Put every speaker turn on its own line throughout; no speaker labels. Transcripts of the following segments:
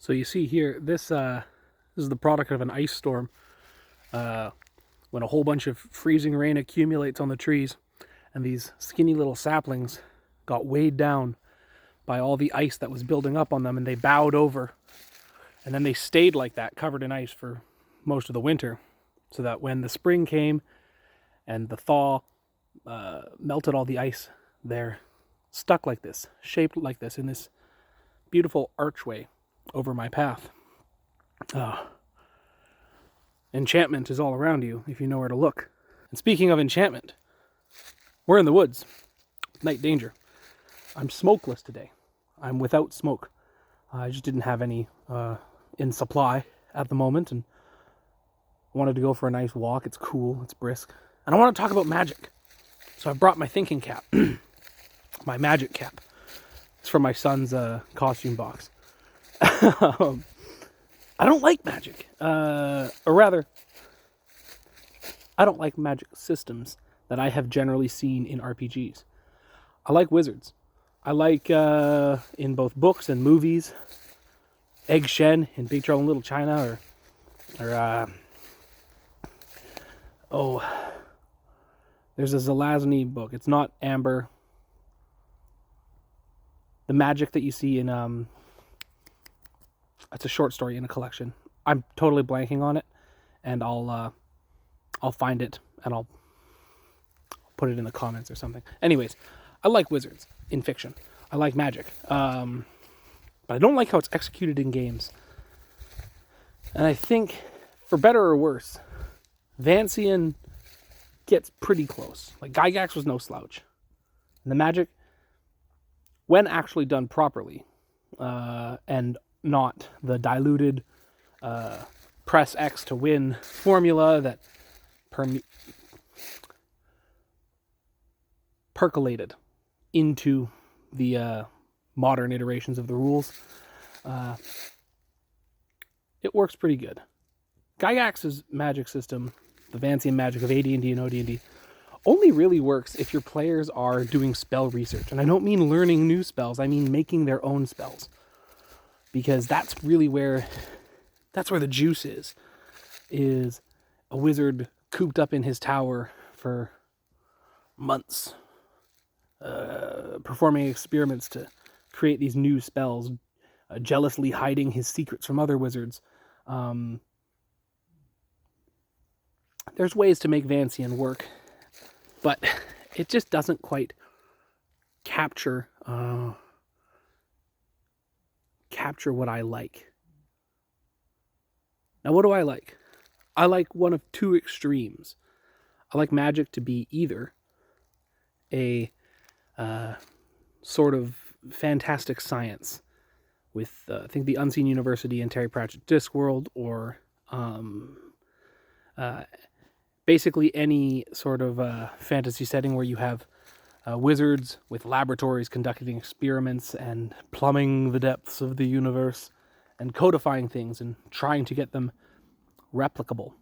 So you see here, this is the product of an ice storm. When a whole bunch of freezing rain accumulates on the trees, and these skinny little saplings got weighed down by all the ice that was building up on them, and they bowed over. And then they stayed like that, covered in ice, for most of the winter, so that when the spring came and the thaw melted all the ice, they're stuck like this, shaped like this, in this beautiful archway over my path. Enchantment is all around you if you know where to look. And speaking of enchantment, we're in the woods. Night danger. I'm smokeless today. I'm without smoke. I just didn't have any in supply at the moment, and I wanted to go for a nice walk. It's cool, it's brisk. And I want to talk about magic. So I brought my thinking cap, my magic cap. It's from my son's costume box. I don't like magic. Or rather, I don't like magic systems that I have generally seen in RPGs. I like wizards. I like, in both books and movies, Egg Shen in Big Trouble in Little China, there's a Zelazny book. It's not Amber. The magic that you see in, it's a short story in a collection. I'm totally blanking on it, and I'll find it, and I'll put it in the comments or something. Anyways, I like wizards in fiction. I like magic. But I don't like how it's executed in games. And I think, for better or worse, Vancian gets pretty close. Like, Gygax was no slouch. And the magic, when actually done properly, and not the diluted press X to win formula that percolated into the modern iterations of the rules, it works pretty good. Gygax's magic system, the Vancian magic of AD&D and OD&D, only really works if your players are doing spell research. And I don't mean learning new spells, I mean making their own spells. Because that's really where the juice is a wizard cooped up in his tower for months, performing experiments to create these new spells, jealously hiding his secrets from other wizards. There's ways to make Vancian work, but it just doesn't quite capture what I like. Now, what do I like? I like one of two extremes. I like magic to be either a sort of fantastic science with, I think, the Unseen University and Terry Pratchett's Discworld, or basically any sort of fantasy setting where you have wizards with laboratories conducting experiments and plumbing the depths of the universe and codifying things and trying to get them replicable.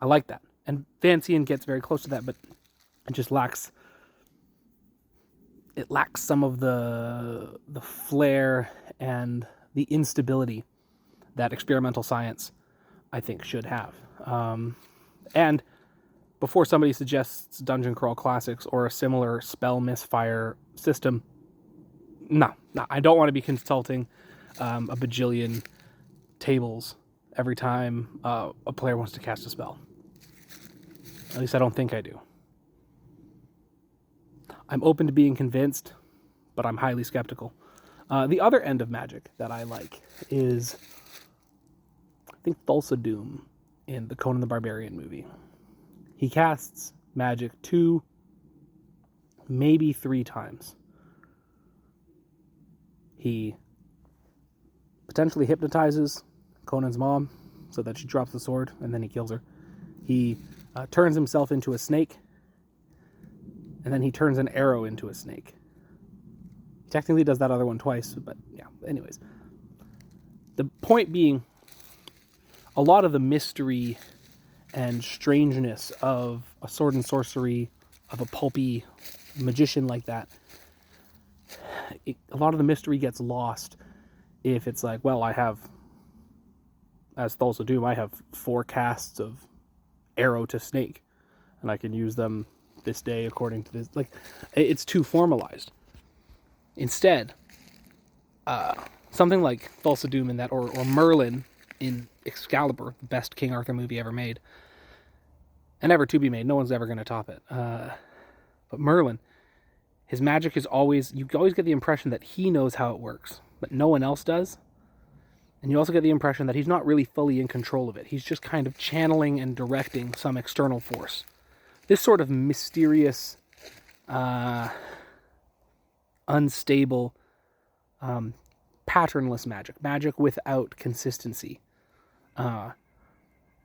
I like that. And Vancian gets very close to that, but it just lacks some of the flair and the instability that experimental science, I think, should have. And before somebody suggests Dungeon Crawl Classics or a similar spell misfire system, no, I don't want to be consulting a bajillion tables every time a player wants to cast a spell. At least I don't think I do. I'm open to being convinced, but I'm highly skeptical. The other end of magic that I like is, I think, Thulsa Doom in the Conan the Barbarian movie. He casts magic 2, maybe 3 times. He potentially hypnotizes Conan's mom so that she drops the sword, and then he kills her. He turns himself into a snake, and then he turns an arrow into a snake. He technically does that other one twice, but yeah, anyways. The point being, a lot of the mystery and strangeness of a sword and sorcery, of a pulpy magician like that, a lot of the mystery gets lost if it's like, well, I have, as Thulsa Doom, I have 4 casts of Arrow to Snake, and I can use them this day according to this. Like, it's too formalized. Instead, something like Thulsa Doom in that, or Merlin in Excalibur, the best King Arthur movie ever made, and ever to be made. No one's ever going to top it. But Merlin, his magic is always, you always get the impression that he knows how it works, but no one else does. And you also get the impression that he's not really fully in control of it. He's just kind of channeling and directing some external force. This sort of mysterious, unstable, patternless magic without consistency,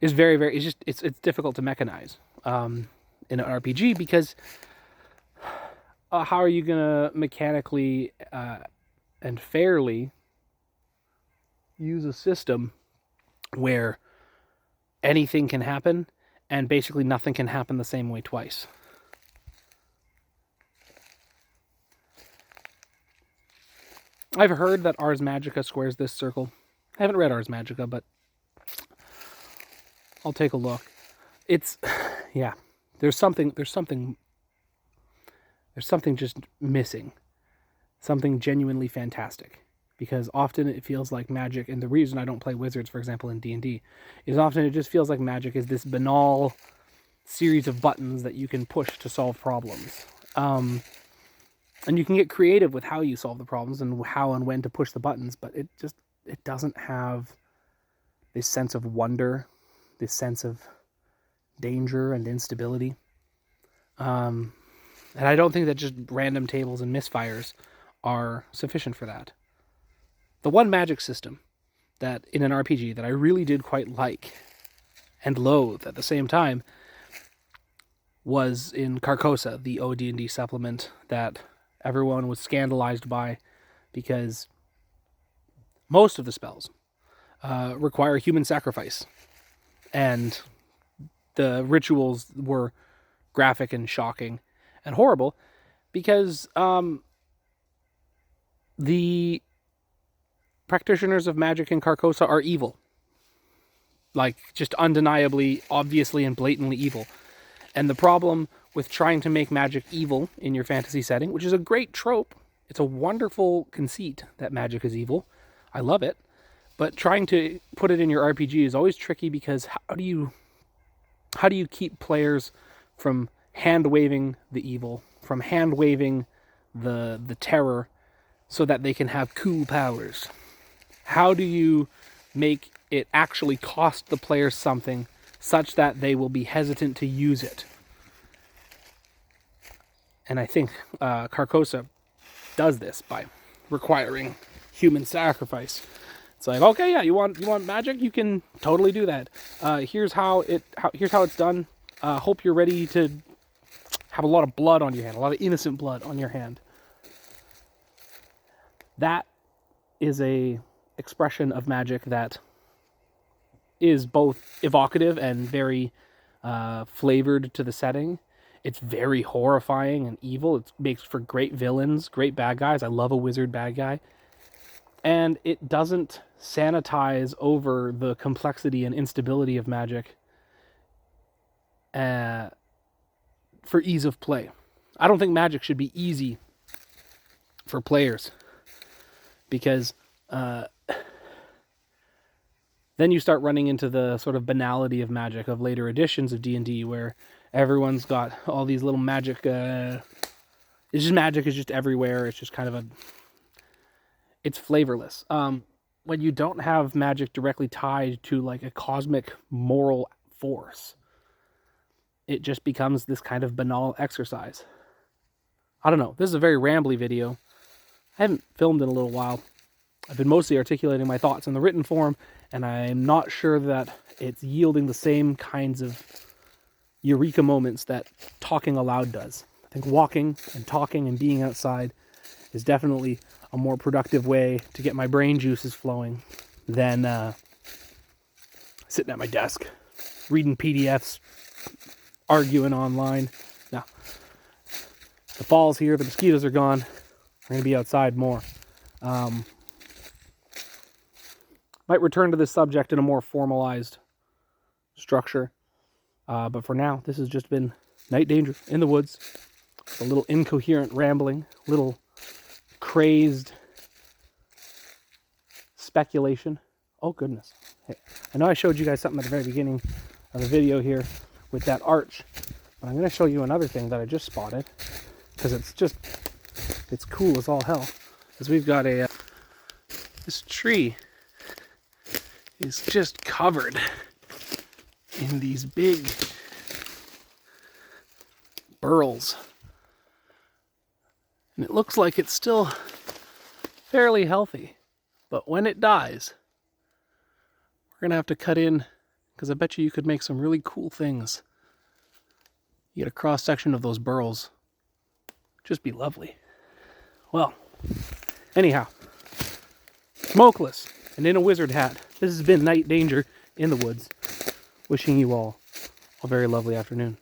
is very, very, it's difficult to mechanize in an RPG, because how are you going to mechanically and fairly use a system where anything can happen and basically nothing can happen the same way twice? I've heard that Ars Magica squares this circle. I haven't read Ars Magica, but I'll take a look. It's, yeah, there's something just missing. Something genuinely fantastic. Because often it feels like magic, and the reason I don't play wizards, for example, in D&D, is often it just feels like magic is this banal series of buttons that you can push to solve problems. And you can get creative with how you solve the problems and how and when to push the buttons, but it doesn't have this sense of wonder, this sense of danger and instability. And I don't think that just random tables and misfires are sufficient for that. The one magic system that in an RPG that I really did quite like and loathe at the same time was in Carcosa, the OD&D supplement that everyone was scandalized by, because most of the spells require human sacrifice, and the rituals were graphic and shocking and horrible because the practitioners of magic in Carcosa are evil. Like, just undeniably, obviously, and blatantly evil. And the problem with trying to make magic evil in your fantasy setting, which is a great trope, it's a wonderful conceit that magic is evil. I love it. But trying to put it in your RPG is always tricky, because how do you keep players from hand-waving the evil, from hand-waving the terror, so that they can have cool powers? How do you make it actually cost the players something such that they will be hesitant to use it? And I think Carcosa does this by requiring human sacrifice. It's like, okay, yeah, you want magic? You can totally do that. Here's how it's done. Hope you're ready to have a lot of blood on your hand, a lot of innocent blood on your hand. That is a expression of magic that is both evocative and very flavored to the setting. It's very horrifying and evil. It makes for great villains, great bad guys. I love a wizard bad guy. And it doesn't sanitize over the complexity and instability of magic for ease of play. I don't think magic should be easy for players, because then you start running into the sort of banality of magic of later editions of D&D, where everyone's got all these little magic. Magic is just everywhere. It's just kind of it's flavorless. When you don't have magic directly tied to like a cosmic moral force, it just becomes this kind of banal exercise. I don't know. This is a very rambly video. I haven't filmed in a little while. I've been mostly articulating my thoughts in the written form, and I'm not sure that it's yielding the same kinds of eureka moments that talking aloud does. I think walking and talking and being outside is definitely a more productive way to get my brain juices flowing than sitting at my desk, reading PDFs, arguing online. Now, the fall's here, the mosquitoes are gone. We're going to be outside more. Might return to this subject in a more formalized structure. But for now, this has just been Night Danger in the woods. A little incoherent rambling, little crazed speculation. Oh goodness. Hey, I know I showed you guys something at the very beginning of the video here with that arch, but I'm going to show you another thing that I just spotted, because it's cool as all hell. Because we've got this tree is just covered in these big burls. And it looks like it's still fairly healthy. But when it dies, we're going to have to cut in, because I bet you could make some really cool things. You get a cross section of those burls. Just be lovely. Well, anyhow, smokeless and in a wizard hat, this has been Night Danger in the woods. Wishing you all a very lovely afternoon.